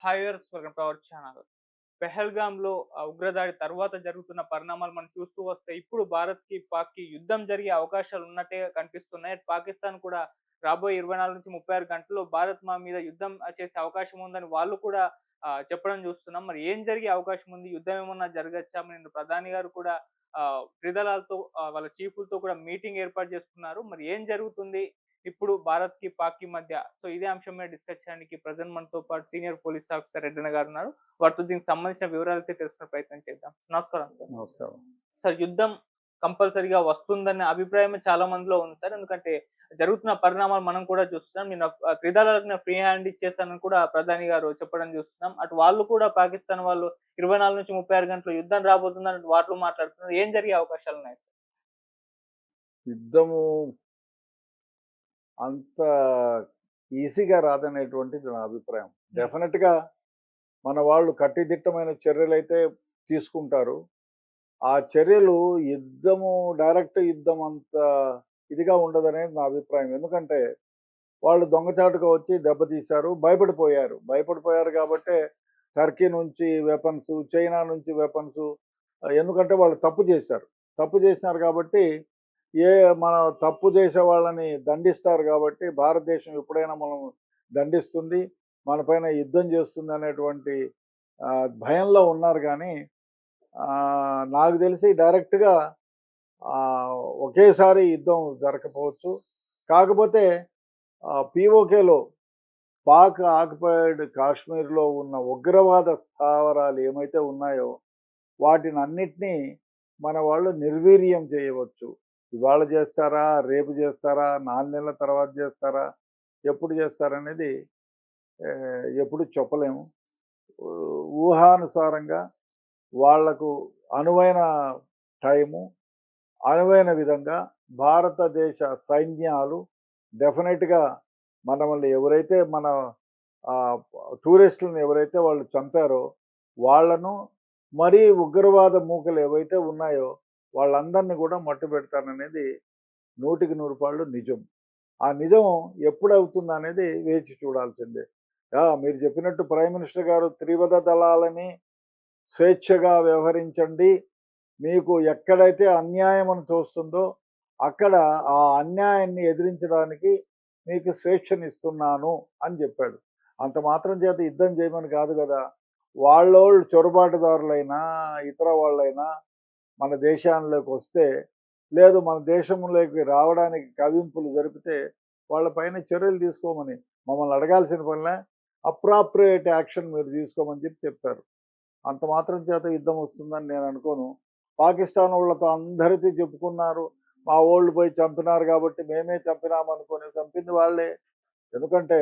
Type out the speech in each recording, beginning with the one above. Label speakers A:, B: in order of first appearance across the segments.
A: Hi viewers, welcome to our channel. పెహల్గాంలో ఉగ్రదాడి తర్వాత జరుగుతున్న పరిణామాలు మనం చూస్తూ వస్తే ఇప్పుడు భారత్‌కి, పాక్‌కి యుద్ధం జరిగే అవకాశాలు ఉన్నట్టే కనిపిస్తున్నాయి. పాకిస్తాన్ కూడా రాబోయే 24-36 గంటల్లో భారత్ మా మీద యుద్ధం చేసే అవకాశం ఉందని వాళ్ళు కూడా చెప్పడం చూస్తున్నాం. మరి ఏం జరిగే అవకాశం ఉంది? యుద్ధం ఏమన్నా జరగచ్చా? నిన్న ప్రధాని గారు కూడా త్రిదళాలతో వాళ్ళ చీఫ్‌లతో కూడా మీటింగ్ ఏర్పాటు చేసుకున్నారు. మరి ఏం జరుగుతుంది? ఇప్పుడు భారత్‌కి, పాక్‌కి మధ్య. సో, ఇదే అంశం మీద డిస్కస్ చేయడానికి ప్రెజెంట్ మనతో పాటు సీనియర్ పోలీస్ ఆఫీసర్ రెడ్డన్న గారున్నారు. వారితో దీనికి సంబంధించిన వివరాలైతే తెలుసుకునే ప్రయత్నం చేద్దాం. నమస్కారం సార్.
B: నమస్కారం.
A: సార్, యుద్ధం కంపల్సరీగా వస్తుందన్న అభిప్రాయమే చాలా మందిలో ఉంది సార్. ఎందుకంటే జరుగుతున్న పరిణామాలు మనం కూడా చూస్తున్నాం. నిన్న త్రిదళాలకు ఫ్రీ హ్యాండ్ ఇచ్చేసానని కూడా ప్రధాని గారు చెప్పడం చూస్తున్నాం. అటు వాళ్ళు కూడా పాకిస్తాన్ వాళ్ళు 24-36 గంటలు యుద్ధం రాబోతుందని వాటిలో మాట్లాడుతున్నారు. ఏం జరిగే అవకాశాలున్నాయి సార్?
B: యుద్ధము అంత ఈజీగా రాదనేటువంటిది నా అభిప్రాయం. డెఫినెట్‌గా మన వాళ్ళు కట్టుదిట్టమైన చర్యలైతే తీసుకుంటారు. ఆ చర్యలు డైరెక్ట్ యుద్ధం అంత ఇదిగా ఉండదనేది నా అభిప్రాయం. ఎందుకంటే వాళ్ళు దొంగచాటుగా వచ్చి దెబ్బతీశారు. భయపడిపోయారు కాబట్టే టర్కీ నుంచి వెపన్స్, చైనా నుంచి వెపన్స్, ఎందుకంటే వాళ్ళు తప్పు చేశారు. తప్పు చేసినారు కాబట్టి ఏ మన తప్పు చేసే వాళ్ళని దండిస్తారు కాబట్టి భారతదేశం ఎప్పుడైనా మనం దండిస్తుంది, మనపైన యుద్ధం చేస్తుంది అనేటువంటి భయంలో ఉన్నారు. కానీ నాకు తెలిసి డైరెక్ట్‌గా ఒకేసారి యుద్ధం జరగకపోవచ్చు. కాకపోతే పీఓకేలో పాక్ ఆక్యుపైడ్ కాశ్మీర్‌లో ఉన్న ఉగ్రవాద స్థావరాలు ఏమైతే ఉన్నాయో వాటినన్నిటినీ మన వాళ్ళు నిర్వీర్యం చేయవచ్చు. ఇవాళ చేస్తారా? రేపు చేస్తారా? 4 నెలల తర్వాత చేస్తారా? ఎప్పుడు చేస్తారనేది ఎప్పుడు చెప్పలేము. ఊహానుసారంగా వాళ్లకు అనువైన టైము, అనువైన విధంగా భారతదేశ సైన్యాలు డెఫినెట్‌గా మనల్ని ఎవరైతే మన టూరిస్టులను ఎవరైతే వాళ్ళు చంపారో వాళ్ళను, మరీ ఉగ్రవాద మూకలు ఏవైతే ఉన్నాయో వాళ్ళందరినీ కూడా మట్టుబెడతారనేది 100% నిజం. ఆ నిజం ఎప్పుడవుతుందనేది వేచి చూడాల్సిందే. మీరు చెప్పినట్టు ప్రైమ్ మినిస్టర్ గారు త్రివిధ దళాలని స్వేచ్ఛగా వ్యవహరించండి, మీకు ఎక్కడైతే అన్యాయం అని తోస్తుందో అక్కడ ఆ అన్యాయాన్ని ఎదిరించడానికి మీకు స్వేచ్ఛనిస్తున్నాను అని చెప్పాడు. అంత మాత్రం చేత యుద్ధం చేయమని కాదు కదా. వాళ్ళోళ్ళు చొరబాటుదారులైనా ఇతర వాళ్ళైనా మన దేశాల్లోకి వస్తే, లేదు మన దేశంలోకి రావడానికి కవింపులు జరిపితే వాళ్ళపైన చర్యలు తీసుకోమని మమ్మల్ని అడగాల్సిన పనిలే. అప్రాప్రియేట్ యాక్షన్ మీరు తీసుకోమని చెప్పారు. అంత మాత్రం చేత యుద్ధం వస్తుందని నేను అనుకోను. పాకిస్తాన్ వాళ్ళతో అందరితో చెప్పుకున్నారు, మా వాళ్ళు పోయి చంపినారు కాబట్టి మేమే చంపినామనుకొని. చంపింది వాళ్ళే. ఎందుకంటే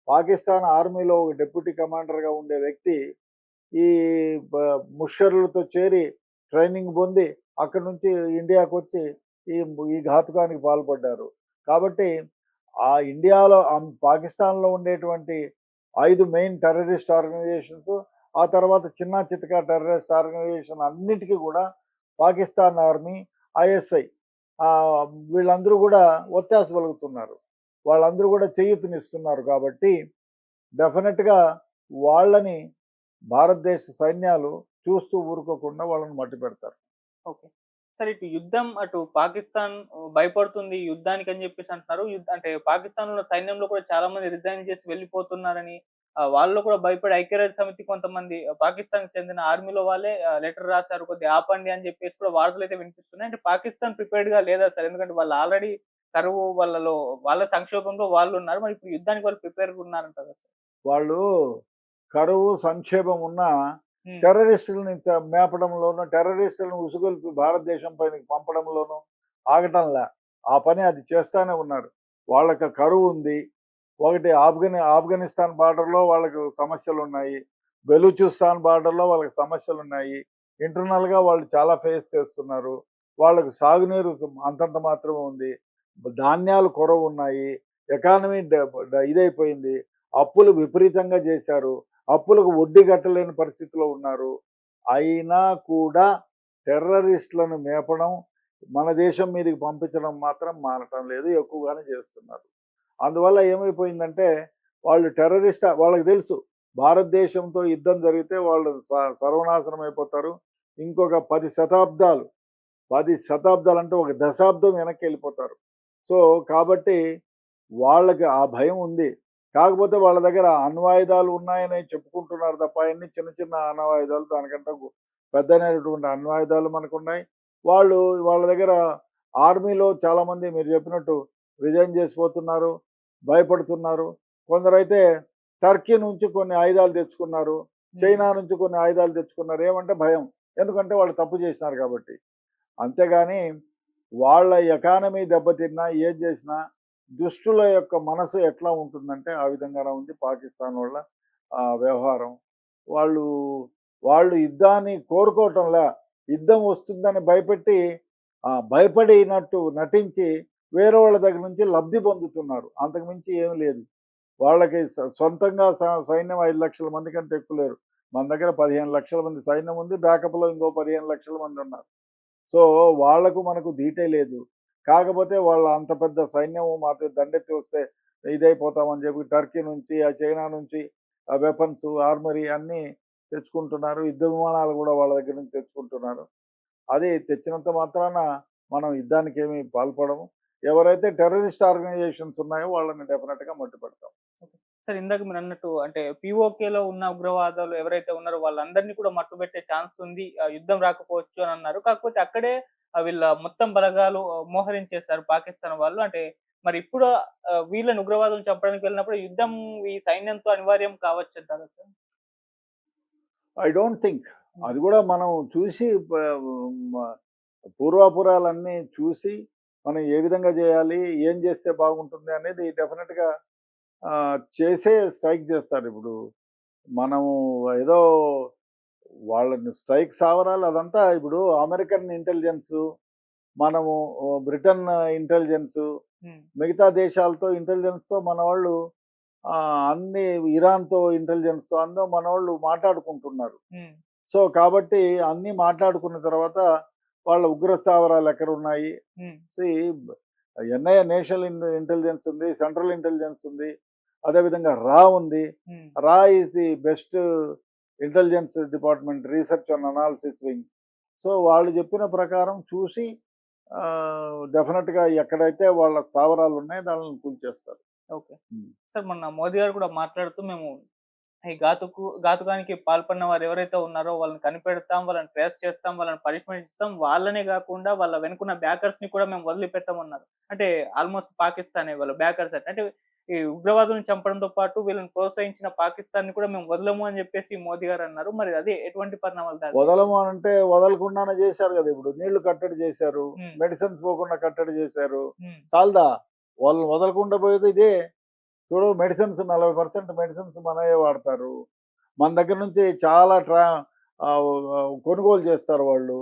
B: పాకిస్తాన్ ఆర్మీలో ఒక డిప్యూటీ కమాండర్గా ఉండే వ్యక్తి ఈ ముష్కరులతో చేరి ట్రైనింగ్ పొంది అక్కడి నుంచి ఇండియాకు వచ్చి ఈ ఈ ఘాతుకానికి పాల్పడ్డారు. కాబట్టి ఆ ఇండియాలో పాకిస్తాన్లో ఉండేటువంటి 5 మెయిన్ టెర్రరిస్ట్ ఆర్గనైజేషన్స్, ఆ తర్వాత చిన్న చితక టెర్రరిస్ట్ ఆర్గనైజేషన్ అన్నిటికీ కూడా పాకిస్తాన్ ఆర్మీ, ఐఎస్ఐ వీళ్ళందరూ కూడా ఒత్తాస పలుకుతున్నారు. వాళ్ళందరూ కూడా చేయూతనిస్తున్నారు. కాబట్టి డెఫినెట్‌గా వాళ్ళని భారతదేశ సైన్యాలు చూస్తూ ఊరుకోకుండా వాళ్ళని మట్టిపెడతారు.
A: ఓకే. సరే, ఇటు యుద్ధం అటు పాకిస్తాన్ భయపడుతుంది యుద్ధానికి అని చెప్పేసి అంటున్నారు. అంటే పాకిస్తాన్‌లో సైన్యంలో కూడా చాలా మంది రిజైన్ చేసి వెళ్ళిపోతున్నారని, వాళ్ళు కూడా భయపడి ఐక్యరాజ్య సమితి కొంతమంది పాకిస్తాన్‌కి చెందిన ఆర్మీలో వాళ్ళే లెటర్ రాసారు, కొద్దిగా ఆపండి అని చెప్పేసి కూడా వార్తలైతే వినిపిస్తున్నాయి. అంటే పాకిస్తాన్ ప్రిపేర్డ్‌గా లేదా సార్? ఎందుకంటే వాళ్ళు ఆల్రెడీ కరువు వాళ్ళలో వాళ్ళ సంక్షోభంలో వాళ్ళున్నారు. మరి ఇప్పుడు యుద్ధానికి వాళ్ళు ప్రిపేర్‌గా ఉన్నారంటారా సార్?
B: వాళ్ళు కరువు, సంక్షేమం ఉన్న
A: హ్మ్.
B: టెర్రరిస్టులని మేపడంలోనూ, టెర్రరిస్టులను ఉసుగొల్పి భారతదేశం పైనకి పంపడంలోనూ ఆగటంలా. ఆ పని అది చేస్తానే ఉన్నారు. వాళ్ళకి కరువు ఉంది. ఒకటి ఆఫ్ఘనిస్తాన్ బార్డర్‌లో వాళ్ళకు సమస్యలున్నాయి. బెలూచిస్తాన్ బార్డర్‌లో వాళ్ళకి సమస్యలున్నాయి. ఇంటర్నల్‌గా వాళ్ళు చాలా ఫేస్ చేస్తున్నారు. వాళ్ళకు సాగునీరు అంతంత మాత్రమే ఉంది. ధాన్యాలు కొరవున్నాయి. ఎకానమీ ఇదైపోయింది. అప్పులు విపరీతంగా చేశారు. అప్పులకు వడ్డీ కట్టలేని పరిస్థితిలో ఉన్నారు. అయినా కూడా టెర్రరిస్టులను మేపడం, మన దేశం మీదకి పంపించడం మాత్రం మానటం లేదు. ఎక్కువగానే చేస్తున్నారు. అందువల్ల ఏమైపోయిందంటే వాళ్ళు వాళ్ళకి తెలుసు భారతదేశంతో యుద్ధం జరిగితే వాళ్ళు సర్వనాశనం అయిపోతారు. ఇంకొక 10 శతాబ్దాలు అంటే ఒక దశాబ్దం వెనక్కి వెళ్ళిపోతారు. సో, కాబట్టి వాళ్ళకి ఆ భయం ఉంది. కాకపోతే వాళ్ళ దగ్గర అణ్వాయుధాలు ఉన్నాయని చెప్పుకుంటున్నారు తప్ప, అయన్నీ చిన్న చిన్న అణ్వాయుధాలు. దానికంటే పెద్దనైనటువంటి అణ్వాయుధాలు మనకున్నాయి. వాళ్ళు వాళ్ళ దగ్గర ఆర్మీలో చాలామంది మీరు చెప్పినట్టు రిజైన్ చేసిపోతున్నారు, భయపడుతున్నారు. కొందరైతే టర్కీ నుంచి కొన్ని ఆయుధాలు తెచ్చుకున్నారు. చైనా నుంచి కొన్ని ఆయుధాలు తెచ్చుకున్నారు. ఏమంటే భయం. ఎందుకంటే వాళ్ళు తప్పు చేసినారు కాబట్టి. అంతేగాని వాళ్ళ ఎకానమీ దెబ్బతిన్నా, ఏది చేసినా దుష్టుల యొక్క మనసు ఎట్లా ఉంటుందంటే ఆ విధంగానే ఉంది పాకిస్తాన్ వాళ్ళ వ్యవహారం. వాళ్ళు వాళ్ళు యుద్ధాన్ని కోరుకోవటంలా, యుద్ధం వస్తుందని భయపెట్టి భయపడినట్టు నటించి వేరే వాళ్ళ దగ్గర నుంచి లబ్ధి పొందుతున్నారు. అంతకు మించి ఏమి లేదు. వాళ్ళకి సొంతంగా సైన్యం 5 లక్షల మంది కంటే ఎక్కువ లేరు. మన దగ్గర 15 లక్షల మంది సైన్యం ఉంది. బ్యాకప్‌లో ఇంకో 15 లక్షల మంది ఉన్నారు. సో, వాళ్లకు మనకు ధీటే లేదు. కాకపోతే వాళ్ళ అంత పెద్ద సైన్యము మాతో దండెత్తి వస్తే ఇదైపోతామని చెప్పి టర్కీ నుంచి, చైనా నుంచి వెపన్స్, ఆర్మరీ అన్నీ తెచ్చుకుంటున్నారు. యుద్ధ విమానాలు కూడా వాళ్ళ దగ్గర నుంచి తెచ్చుకుంటున్నారు. అది తెచ్చినంత మాత్రాన మనం యుద్ధానికేమి పాల్పడము. ఎవరైతే టెర్రరిస్ట్ ఆర్గనైజేషన్స్ ఉన్నాయో వాళ్ళని డెఫినిట్‌గా మట్టుపెడతాం.
A: సార్ ఇందాక మీరన్నట్టు అంటే పీఓకేలో ఉన్న ఉగ్రవాదులు ఎవరైతే ఉన్నారో వాళ్ళందరినీ కూడా మట్టుబెట్టే ఛాన్స్ ఉంది. యుద్ధం రాకపోవచ్చు అని అన్నారు. కాకపోతే అక్కడే వీళ్ళ మొత్తం బలగాలు మోహరించేశారు పాకిస్తాన్ వాళ్ళు. అంటే మరి ఇప్పుడు వీళ్ళని ఉగ్రవాదులను చంపడానికి వెళ్ళినప్పుడు యుద్ధం ఈ సైన్యంతో అనివార్యం కావచ్చంటారా సార్?
B: I don't think. అది కూడా మనం చూసి పూర్వాపురాలన్నీ చూసి మనం ఏ విధంగా చేయాలి, ఏం చేస్తే బాగుంటుంది అనేది డెఫినెట్‌గా చేసే స్ట్రైక్ చేస్తారు. ఇప్పుడు మనము ఏదో వాళ్ళని స్ట్రైక్ సావరాలు అదంతా ఇప్పుడు అమెరికన్ ఇంటెలిజెన్సు, మనము బ్రిటన్ ఇంటెలిజెన్సు, మిగతా దేశాలతో ఇంటెలిజెన్స్‌తో మన వాళ్ళు అన్ని ఇరాన్‌తో ఇంటెలిజెన్స్‌తో అందరూ మనోళ్ళు మాట్లాడుకుంటున్నారు. సో, కాబట్టి అన్నీ మాట్లాడుకున్న తర్వాత వాళ్ళ ఉగ్ర స్థావరాలు ఎక్కడున్నాయి. సీ ఎన్ఐఏ నేషనల్ ఇంటెలిజెన్స్ ఉంది, సెంట్రల్ ఇంటెలిజెన్స్ ఉంది. అదేవిధంగా రా ఉంది. రా is the best intelligence department, research and analysis wing. So, వాళ్ళు చెప్పిన ప్రకారం చూసి డెఫినెట్‌గా ఎక్కడైతే వాళ్ళ స్థావరాలు ఉన్నాయో దాన్ని కూల్చేస్తారు.
A: ఓకే. సార్ మొన్న మోదీ గారు కూడా మాట్లాడుతూ మేము ఈ ఘాతుకానికి పాల్పడిన వారు ఎవరైతే ఉన్నారో వాళ్ళని కనిపెడతాం, వాళ్ళని ట్రేస్ చేస్తాం, వాళ్ళని పనిష్మెంట్ ఇస్తాం. వాళ్ళనే గాకుండా వాళ్ళ వెనుకున్న బ్యాకర్స్‌ని కూడా మేము వదిలిపెట్టమన్నారు. అంటే ఆల్‌మోస్ట్ పాకిస్తానే వాళ్ళ బ్యాకర్స్ అంటే ఈ ఉగ్రవాదులను చంపడంతో పాటు వీళ్ళని ప్రోత్సహించిన పాకిస్తాన్‌ని కూడా మేము వదలము అని చెప్పేసి మోదీ గారు అన్నారు. మరి అది ఎటువంటి పరిణామాలు
B: వదలము అంటే వదలకుండానే చేశారు కదా! ఇప్పుడు నీళ్లు కట్టడి చేశారు, మెడిసిన్స్ పోకుండా కట్టడి చేశారు. చాలదా? వాళ్ళని వదలకుండా పోయేది ఇదే. చూడు మెడిసిన్స్ 40% మెడిసిన్స్ మనయే వాడతారు. మన దగ్గర నుంచి చాలా కొనుగోలు చేస్తారు వాళ్ళు.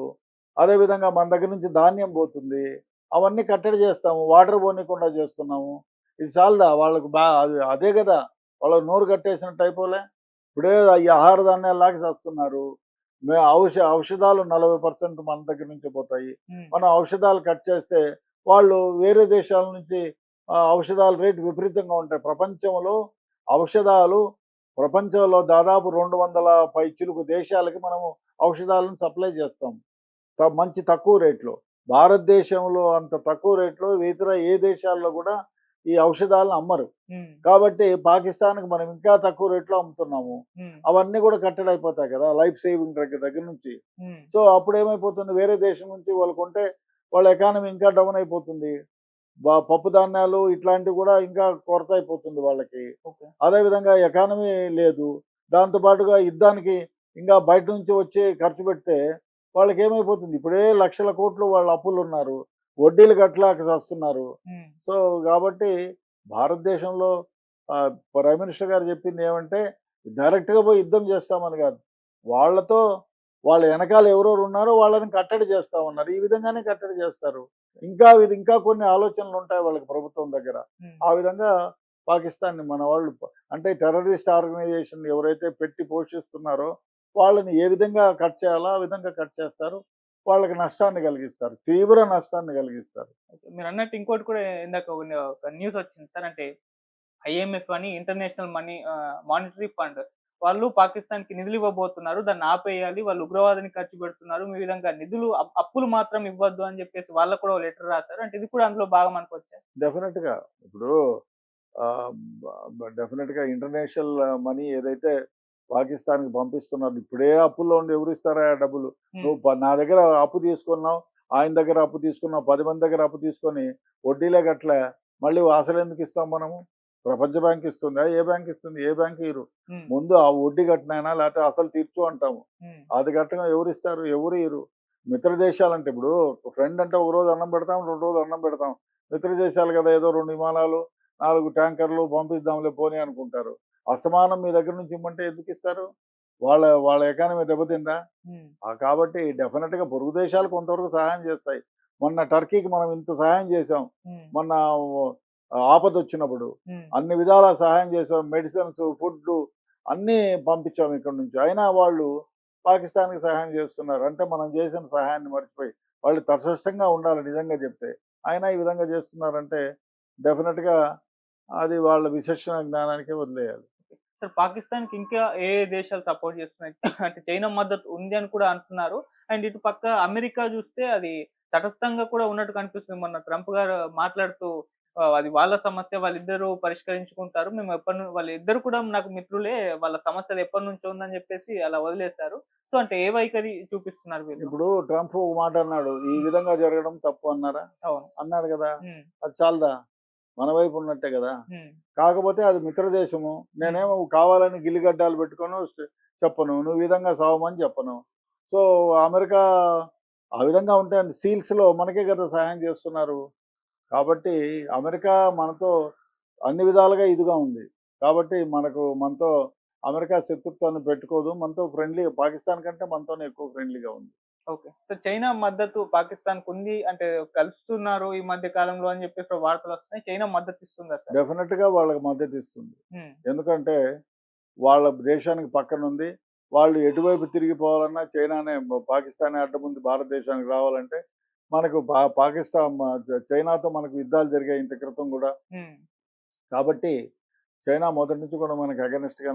B: అదేవిధంగా మన దగ్గర నుంచి ధాన్యం పోతుంది. అవన్నీ కట్టడి చేస్తాము. వాటర్ పోనీయకుండా చేస్తున్నాము. ఇది చాలదా? వాళ్ళకు అదే కదా! వాళ్ళకి నోరు కట్టేసినట్టు అయిపోలే? ఇప్పుడే ఈ ఆహార ధాన్యాల్లాగా చస్తున్నారు. ఔషధాలు 40% మన దగ్గర నుంచి పోతాయి. మనం ఔషధాలు కట్ చేస్తే వాళ్ళు వేరే దేశాల నుంచి ఔషధాల రేటు విపరీతంగా ఉంటాయి. ప్రపంచంలో దాదాపు 200 పైచిలుకు దేశాలకి మనము ఔషధాలను సప్లై చేస్తాం. మంచి తక్కువ రేట్లో. భారతదేశంలో అంత తక్కువ రేట్లో ఇతర ఏ దేశాల్లో కూడా ఈ ఔషధాలను అమ్మరు. కాబట్టి పాకిస్తాన్‌కి మనం ఇంకా తక్కువ రేట్లో అమ్ముతున్నాము. అవన్నీ కూడా కట్టడి అయిపోతాయి కదా! లైఫ్ సేవింగ్ డ్రగ్ దగ్గర నుంచి. సో, అప్పుడు ఏమైపోతుంది, వేరే దేశం నుంచి వాళ్ళు కొంటే వాళ్ళ ఎకానమీ ఇంకా డౌన్ అయిపోతుంది. పప్పు ధాన్యాలు ఇట్లాంటివి కూడా ఇంకా కొరత అయిపోతుంది వాళ్ళకి. అదేవిధంగా ఎకానమీ లేదు. దాంతో పాటుగా యుద్ధానికి ఇంకా బయట నుంచి వచ్చి ఖర్చు పెడితే వాళ్ళకి ఏమైపోతుంది, ఇప్పుడే లక్షల కోట్లు వాళ్ళ అప్పులున్నారు. వడ్డీలు కట్టలేక చస్తున్నారు. సో, కాబట్టి భారతదేశంలో ప్రైమ్ మినిస్టర్ గారు చెప్పింది ఏమంటే డైరెక్ట్‌గా పోయి యుద్ధం చేస్తామని కాదు. వాళ్ళ వెనకాల ఎవరెవరు ఉన్నారో వాళ్ళని కట్టడి చేస్తామన్నారు. ఈ విధంగానే కట్టడి చేస్తారు. ఇంకా కొన్ని ఆలోచనలు ఉంటాయి వాళ్ళకి ప్రభుత్వం దగ్గర. ఆ విధంగా పాకిస్తాన్‌ని మన వాళ్ళు అంటే టెర్రరిస్ట్ ఆర్గనైజేషన్ ఎవరైతే పెట్టి పోషిస్తున్నారో వాళ్ళని ఏ విధంగా కట్ చేయాలో ఆ విధంగా కట్ చేస్తారు. వాళ్ళకి నష్టాన్ని కలిగిస్తారు. తీవ్ర నష్టాన్ని కలిగిస్తారు.
A: మీరన్నట్టు ఇంకోటి కూడా ఇందాక ఒక న్యూస్ వచ్చింది సార్. అంటే ఐఎంఎఫ్ అని ఇంటర్నేషనల్ మానిటరీ ఫండ్ వాళ్ళు పాకిస్తాన్‌కి నిధులు ఇవ్వబోతున్నారు. దాన్ని ఆపేయాలి. వాళ్ళు ఉగ్రవాదానికి ఖర్చు పెడుతున్నారు. మీ విధంగా నిధులు అప్పులు మాత్రం ఇవ్వద్దు అని చెప్పేసి వాళ్ళకి కూడా ఓ లెటర్ రాసారు. అంటే ఇది కూడా అందులో భాగం అనుకోవచ్చా?
B: డెఫినెట్‌గా. ఇప్పుడు ఆహ్, డెఫినెట్‌గా ఇంటర్నేషనల్ మనీ ఏదైతే పాకిస్తాన్‌కి పంపిస్తున్నారు. ఇప్పుడే అప్పుల్లో ఉండి ఎవరిస్తారా ఆ డబ్బులు?
A: హ్మ్.
B: నువ్వు నా దగ్గర అప్పు తీసుకున్నావు, ఆయన దగ్గర అప్పు తీసుకున్నావు, 10 మంది దగ్గర అప్పు తీసుకొని వడ్డీలే కట్టలే. మళ్ళీ అసలెందుకు ఇస్తాం మనము? ప్రపంచ బ్యాంక్ ఇస్తుందా? ఏ బ్యాంక్ ఇస్తుంది? ఏ బ్యాంక్ ఇయ్యరు.
A: హ్మ్.
B: ముందు ఆ వడ్డీ కట్టినాయనా లేకపోతే అసలు తీర్చు అంటాము.
A: హ్మ్.
B: అది కట్టగా ఎవరిస్తారు? ఎవరు ఇయ్యరు. మిత్ర దేశాలంటే ఇప్పుడు ఫ్రెండ్ అంటే ఒకరోజు అన్నం పెడతాం, 2 రోజులు అన్నం పెడతాం. మిత్ర దేశాలు కదా ఏదో 2 విమానాలు, 4 ట్యాంకర్‌లు పంపిద్దాంలే పోనీ అనుకుంటారు. అస్తమానం మీ దగ్గర నుంచి ఇమ్మంటే ఎందుకిస్తారు? వాళ్ళ వాళ్ళ ఎకానమీ దెబ్బతిందా?
A: హ్మ్.
B: కాబట్టి డెఫినిట్‌గా పొరుగు దేశాలు కొంతవరకు సహాయం చేస్తాయి. మొన్న టర్కీకి మనం ఇంత సహాయం చేశాం.
A: హ్మ్.
B: మొన్న ఆపదొచ్చినప్పుడు.
A: హ్మ్.
B: అన్ని విధాలా సహాయం చేశాం. మెడిసిన్స్, ఫుడ్డు అన్నీ పంపించాం ఇక్కడి నుంచి. అయినా వాళ్ళు పాకిస్తాన్‌కి సహాయం చేస్తున్నారు. అంటే మనం చేసిన సహాయాన్ని మర్చిపోయి. వాళ్ళు తటస్థంగా ఉండాలి నిజంగా చెప్తే. అయినా ఈ విధంగా చేస్తున్నారంటే డెఫినిట్‌గా అది వాళ్ళ విచక్షణ జ్ఞానానికే వదిలేయాలి.
A: అసలు పాకిస్తాన్‌కి ఇంకా ఏ ఏ దేశాలు సపోర్ట్ చేస్తున్నాయి? అంటే చైనా మద్దతు ఉంది అని కూడా అంటున్నారు. అండ్ ఇటు పక్క అమెరికా చూస్తే అది తటస్థంగా కూడా ఉన్నట్టు కనిపిస్తుంది. మొన్న ట్రంప్ గారు మాట్లాడుతూ అది వాళ్ళ సమస్య వాళ్ళిద్దరూ పరిష్కరించుకుంటారు. మేము వాళ్ళిద్దరు కూడా నాకు మిత్రులే. వాళ్ళ సమస్య అది ఎప్పటినుంచో ఉందని చెప్పేసి అలా వదిలేసారు. సో, అంటే ఏ వైఖరి చూపిస్తున్నారు వీళ్ళు?
B: ఇప్పుడు ట్రంప్ ఒక మాట అన్నాడు. ఈ
A: హ్మ్.
B: విధంగా జరగడం తప్పు అన్నారా?
A: అవును.
B: అన్నాడు గదా!
A: హ్మ్.
B: అది చాలదా? మన వైపు ఉన్నట్టే గదా!
A: హ్మ్.
B: కాకపోతే అది మిత్రదేశము.
A: హ్మ్.
B: నేనేమో కావాలని గిల్లిగడ్డాలు పెట్టుకోను చెప్పను. నువ్వు ఈ విధంగా సావమని చెప్పను. సో, అమెరికా ఆ విధంగా ఉంటే సీల్స్‌లో మనకే గదా సహాయం చేస్తున్నారు. కాబట్టి అమెరికా మనతో అన్ని విధాలుగా ఇదిగా ఉంది. కాబట్టి మనతో అమెరికా శత్రుత్వాన్ని పెట్టుకోదు. మనతో ఫ్రెండ్లీగా పాకిస్తాన్ కంటే మనతోనే ఎక్కువ ఫ్రెండ్లీగా ఉంది.
A: ఓకే. సో, చైనా మద్దతు పాకిస్తాన్‌కుంది అంటే కలుస్తున్నారు ఈ మధ్య కాలంలో అని చెప్పేసి వార్తలొస్తున్నాయి. China మద్దతిస్తుందా sir?
B: డెఫినిట్‌గా వాళ్ళకి మద్దతిస్తుంది.
A: హ్మ్.
B: ఎందుకంటే వాళ్ళ దేశానికి పక్కనుంది. వాళ్ళు ఎటువైపు తిరిగిపోవాలన్నా చైనానే పాకిస్తానే అడ్డముంది భారతదేశానికి రావాలంటే, మనకు పాకిస్తాన్ చైనాతో మనకు యుద్ధాలు జరిగాయి ఇంత క్రితం గూడా.
A: హ్మ్.
B: కాబట్టి చైనా మొదటి నుంచి కూడా మనకు అగైనెస్ట్‌గానే